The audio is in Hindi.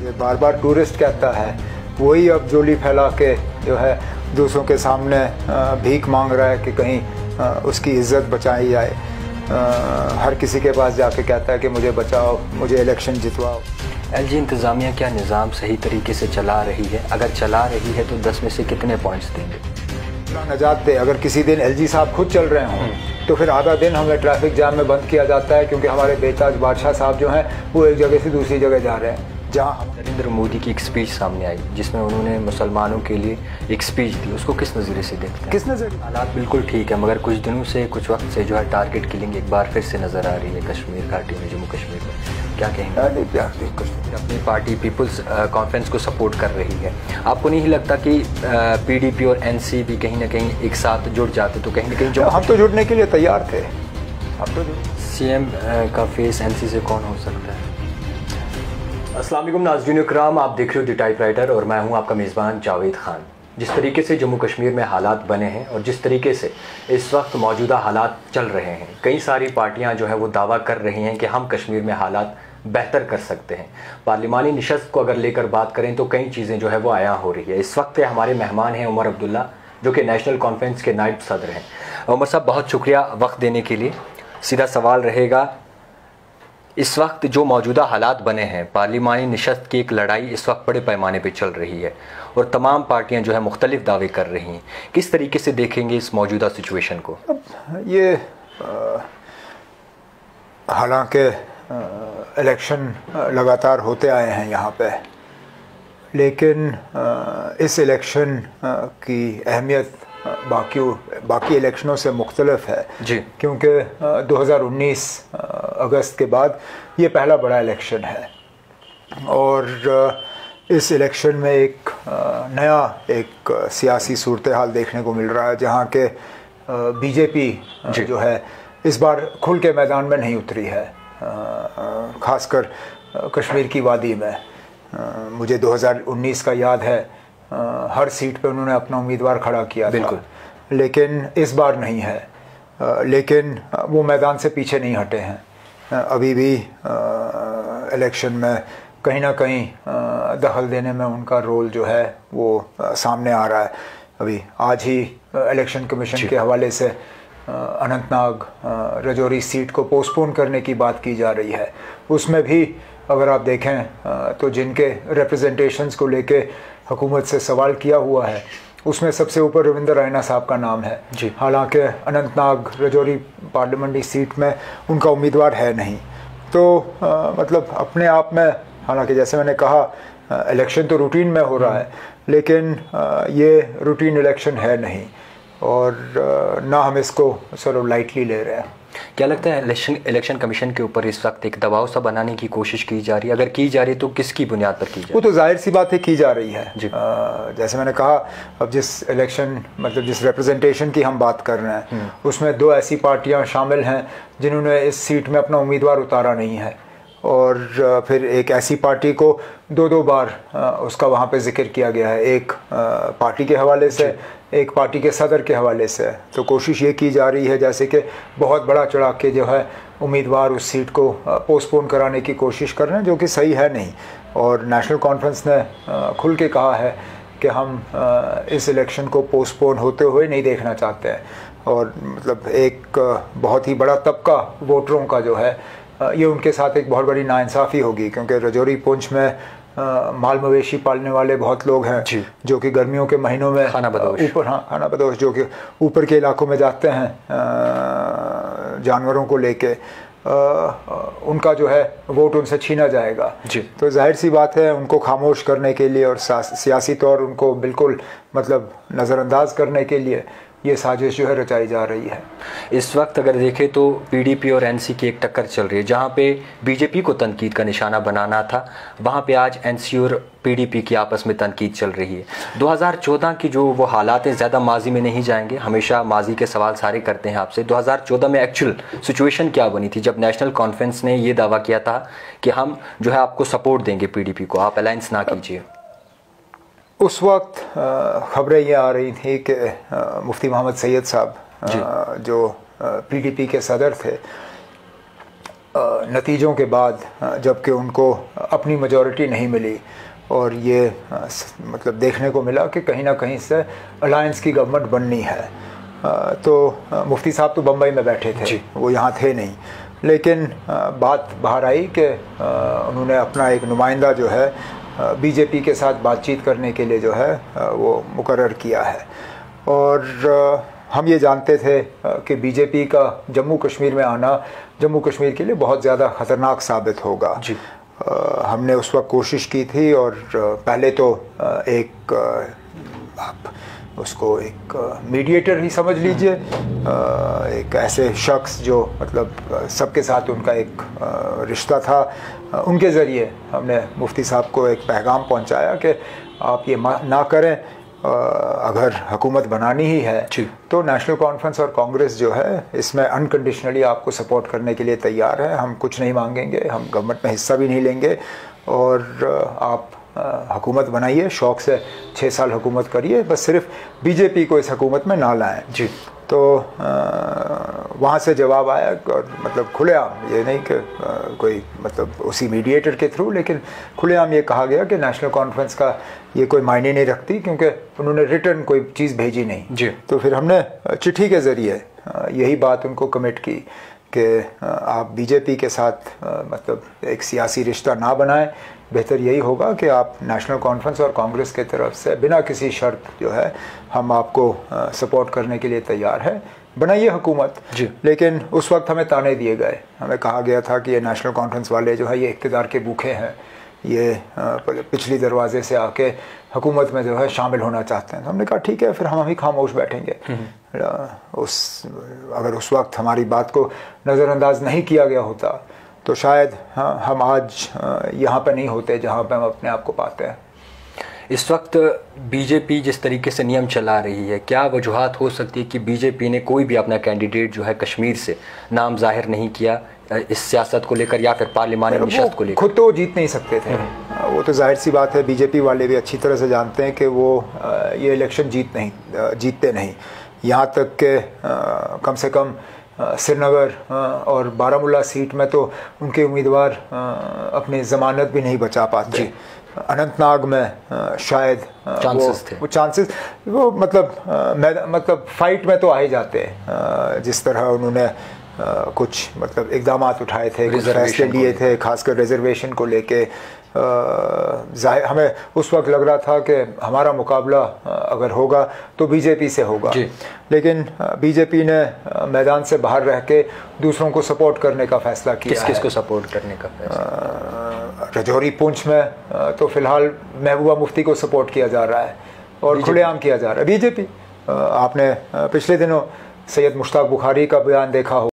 ये बार बार टूरिस्ट कहता है, वही अब जोली फैला के जो है दूसरों के सामने भीख मांग रहा है कि कहीं उसकी इज्जत बचाई जाए। हर किसी के पास जाके कहता है कि मुझे बचाओ, मुझे इलेक्शन जितवाओ। एलजी इंतज़ामिया क्या निज़ाम सही तरीके से चला रही है? अगर चला रही है तो 10 में से कितने पॉइंट्स देंगे? नजात दे। अगर किसी दिन एलजी साहब खुद चल रहे हों तो फिर आधा दिन हमें ट्रैफिक जाम में बंद किया जाता है, क्योंकि हमारे बेताज बादशाह साहब जो हैं वो एक जगह से दूसरी जगह जा रहे हैं। जहाँ नरेंद्र मोदी की एक स्पीच सामने आई जिसमें उन्होंने मुसलमानों के लिए एक स्पीच दी, उसको किस नज़रिए से देखते हैं? किस नज़रिए? हालात बिल्कुल ठीक है, मगर कुछ दिनों से, कुछ वक्त से जो है टारगेट किलिंग एक बार फिर से नज़र आ रही है कश्मीर घाटी में, जम्मू कश्मीर में। क्या कहेंगे? अपनी पार्टी पीपल्स कॉन्फ्रेंस को सपोर्ट कर रही है। आपको नहीं लगता कि पीडीपी और एनसीपी कहीं ना कहीं एक साथ जुड़ जाते तो कहीं ना कहीं जो हम तो जुड़ने के लिए तैयार थे। हम तो सीएम का फेस एनसी से कौन हो सकता है? अस्सलाम वालेकुम नाज़रीन इकराम, आप देख रहे हो दी टाइपराइटर और मैं हूं आपका मेज़बान जावेद खान। जिस तरीके से जम्मू कश्मीर में हालात बने हैं और जिस तरीके से इस वक्त मौजूदा हालात चल रहे हैं, कई सारी पार्टियां जो है वो दावा कर रही हैं कि हम कश्मीर में हालात बेहतर कर सकते हैं। पार्लिमानी निशस्त को अगर लेकर बात करें तो कई चीज़ें जो है वो आया हो रही है। इस वक्त हमारे मेहमान हैं उमर अब्दुल्ला, जो कि नेशनल कॉन्फ्रेंस के नायब सदर हैं। उमर साहब, बहुत शुक्रिया वक्त देने के लिए। सीधा सवाल रहेगा, इस वक्त जो मौजूदा हालात बने हैं, पार्लिमानी निशस्त की एक लड़ाई इस वक्त बड़े पैमाने पे चल रही है और तमाम पार्टियां जो है मुख्तलिफ दावे कर रही हैं, किस तरीके से देखेंगे इस मौजूदा सिचुएशन को? ये हालांकि इलेक्शन लगातार होते आए हैं यहाँ पे, लेकिन इस इलेक्शन की अहमियत बाकी इलेक्शनों से मुख्तलिफ है जी, क्योंकि 2019 अगस्त के बाद ये पहला बड़ा इलेक्शन है और इस इलेक्शन में एक नया सियासी सूरत हाल देखने को मिल रहा है, जहाँ के बीजेपी जो है इस बार खुल के मैदान में नहीं उतरी है, ख़ासकर कश्मीर की वादी में। मुझे 2019 का याद है, हर सीट पे उन्होंने अपना उम्मीदवार खड़ा किया था, लेकिन इस बार नहीं है। लेकिन वो मैदान से पीछे नहीं हटे हैं। अभी भी इलेक्शन में कहीं ना कहीं दखल देने में उनका रोल जो है वो सामने आ रहा है। अभी आज ही इलेक्शन कमीशन के हवाले से अनंतनाग रजौरी सीट को पोस्टपोन करने की बात की जा रही है। उसमें भी अगर आप देखें तो जिनके रिप्रेजेंटेशंस को लेके हुकूमत से सवाल किया हुआ है, उसमें सबसे ऊपर रविंदर रैना साहब का नाम है जी। हालांकि अनंतनाग रजौरी पार्लियामेंट्री सीट में उनका उम्मीदवार है नहीं। तो मतलब अपने आप में, हालांकि जैसे मैंने कहा इलेक्शन तो रूटीन में हो रहा है, लेकिन ये रूटीन इलेक्शन है नहीं और ना हम इसको सर लाइटली ले रहे हैं। क्या लगता है इलेक्शन कमीशन के ऊपर इस वक्त एक दबाव सा बनाने की कोशिश की जा रही है? अगर की जा रही है तो किसकी बुनियाद पर की जा रही है? वो तो जाहिर सी बात है की जा रही है। जैसे मैंने कहा, अब जिस रिप्रेजेंटेशन की हम बात कर रहे हैं उसमें 2 ऐसी पार्टियां शामिल हैं जिन्होंने इस सीट में अपना उम्मीदवार उतारा नहीं है, और फिर एक ऐसी पार्टी को 2 बार उसका वहाँ पे जिक्र किया गया है, एक पार्टी के हवाले से, एक पार्टी के सदर के हवाले से। तो कोशिश ये की जा रही है जैसे कि बहुत बड़ा चढ़ा के जो है उम्मीदवार उस सीट को पोस्टपोन कराने की कोशिश कर रहे हैं, जो कि सही है नहीं। और नेशनल कॉन्फ्रेंस ने खुल के कहा है कि हम इस इलेक्शन को पोस्टपोन होते हुए नहीं देखना चाहते हैं। और मतलब एक बहुत ही बड़ा तबका वोटरों का जो है ये उनके साथ एक बहुत बड़ी नाइंसाफ़ी होगी, क्योंकि रजौरी पुंछ में माल मवेशी पालने वाले बहुत लोग हैं जो कि गर्मियों के महीनों में खाना बदोश जो कि ऊपर के इलाकों में जाते हैं जानवरों को लेके, उनका जो है वोट उनसे छीना जाएगा जी। तो जाहिर सी बात है उनको खामोश करने के लिए और सियासी तौर उनको बिल्कुल मतलब नज़रअंदाज करने के लिए ये साजिश जो है रचाई जा रही है। इस वक्त अगर देखें तो पीडीपी और एनसी की एक टक्कर चल रही है, जहां पे बीजेपी को तनकीद का निशाना बनाना था, वहां पे आज एनसी और पीडीपी की आपस में तनकीद चल रही है। 2014 की जो वो हालात हैं, ज़्यादा माजी में नहीं जाएंगे, हमेशा माजी के सवाल सारे करते हैं आपसे। 2014 में एक्चुअल सिचुएशन क्या बनी थी जब नेशनल कॉन्फ्रेंस ने ये दावा किया था कि हम जो है आपको सपोर्ट देंगे, पीडीपी को आप अलायंस ना कीजिए? उस वक्त खबरें ये आ रही थी कि मुफ्ती मोहम्मद सैयद साहब जो पीडीपी के सदर थे, नतीजों के बाद जबकि उनको अपनी मेजॉरिटी नहीं मिली और ये मतलब देखने को मिला कि कहीं ना कहीं से अलायंस की गवर्नमेंट बननी है, तो मुफ्ती साहब तो बम्बई में बैठे थे, वो यहाँ थे नहीं, लेकिन बात बाहर आई कि उन्होंने अपना एक नुमाइंदा जो है बीजेपी के साथ बातचीत करने के लिए जो है वो मुकर्रर किया है। और हम ये जानते थे कि बीजेपी का जम्मू कश्मीर में आना जम्मू कश्मीर के लिए बहुत ज़्यादा ख़तरनाक साबित होगा जी। हमने उस वक्त कोशिश की थी और पहले तो एक आप उसको एक मीडिएटर ही समझ लीजिए, एक ऐसे शख्स जो मतलब सबके साथ उनका एक रिश्ता था, उनके ज़रिए हमने मुफ्ती साहब को एक पैगाम पहुंचाया कि आप ये ना करें, अगर हुकूमत बनानी ही है तो नेशनल कॉन्फ्रेंस और कांग्रेस जो है इसमें अनकंडीशनली आपको सपोर्ट करने के लिए तैयार है, हम कुछ नहीं मांगेंगे, हम गवर्नमेंट में हिस्सा भी नहीं लेंगे और आप हुकूमत बनाइए, शौक़ से 6 साल हुकूमत करिए, बस सिर्फ बीजेपी को इस हुकूमत में ना लाएं जी। तो वहाँ से जवाब आया और मतलब खुलेआम, ये नहीं कि कोई मतलब उसी मीडिएटर के थ्रू, लेकिन खुलेआम ये कहा गया कि नेशनल कॉन्फ्रेंस का ये कोई मायने नहीं रखती क्योंकि उन्होंने रिटर्न कोई चीज़ भेजी नहीं जी। तो फिर हमने चिट्ठी के ज़रिए यही बात उनको कमिट की कि आप बीजेपी के साथ मतलब एक सियासी रिश्ता ना बनाएं, बेहतर यही होगा कि आप नेशनल कॉन्फ्रेंस और कांग्रेस के तरफ से बिना किसी शर्त जो है हम आपको सपोर्ट करने के लिए तैयार है, बनाइए हुकूमत जी। लेकिन उस वक्त हमें ताने दिए गए, हमें कहा गया था कि ये नेशनल कॉन्फ्रेंस वाले जो है ये इक़्तिदार के भूखे हैं, ये पिछली दरवाजे से आके हुकूमत में जो है शामिल होना चाहते हैं। तो हमने कहा ठीक है, फिर हम ही खामोश बैठेंगे। अगर उस वक्त हमारी बात को नज़रअंदाज नहीं किया गया होता तो शायद हम आज यहाँ पे नहीं होते जहाँ पे हम अपने आप को पाते हैं। इस वक्त बीजेपी जिस तरीके से नियम चला रही है, क्या वजूहात हो सकती है कि बीजेपी ने कोई भी अपना कैंडिडेट जो है कश्मीर से नाम जाहिर नहीं किया इस सियासत को लेकर या फिर पार्लिमानी नशस्त को लेकर? खुद तो जीत नहीं सकते थे, वो तो जाहिर सी बात है, बीजेपी वाले भी अच्छी तरह से जानते हैं कि वो ये इलेक्शन जीतते नहीं। यहाँ तक कि कम से कम श्रीनगर और बारामूला सीट में तो उनके उम्मीदवार अपनी ज़मानत भी नहीं बचा पाते। अनंतनाग में शायद वो चांसेस वो मतलब फाइट में तो आ ही जाते हैं, जिस तरह उन्होंने कुछ मतलब इक़दाम उठाए थे, कुछ फैसले लिए थे, खासकर रिजर्वेशन को लेके। हमें उस वक्त लग रहा था कि हमारा मुकाबला अगर होगा तो बीजेपी से होगा, लेकिन बीजेपी ने मैदान से बाहर रह के दूसरों को सपोर्ट करने का फैसला किया। किस को सपोर्ट करने का फैसला? रजौरी पुंछ में तो फिलहाल महबूबा मुफ्ती को सपोर्ट किया जा रहा है और खुलेआम किया जा रहा है। बीजेपी, आपने पिछले दिनों सैयद मुश्ताक बुखारी का बयान देखा हो।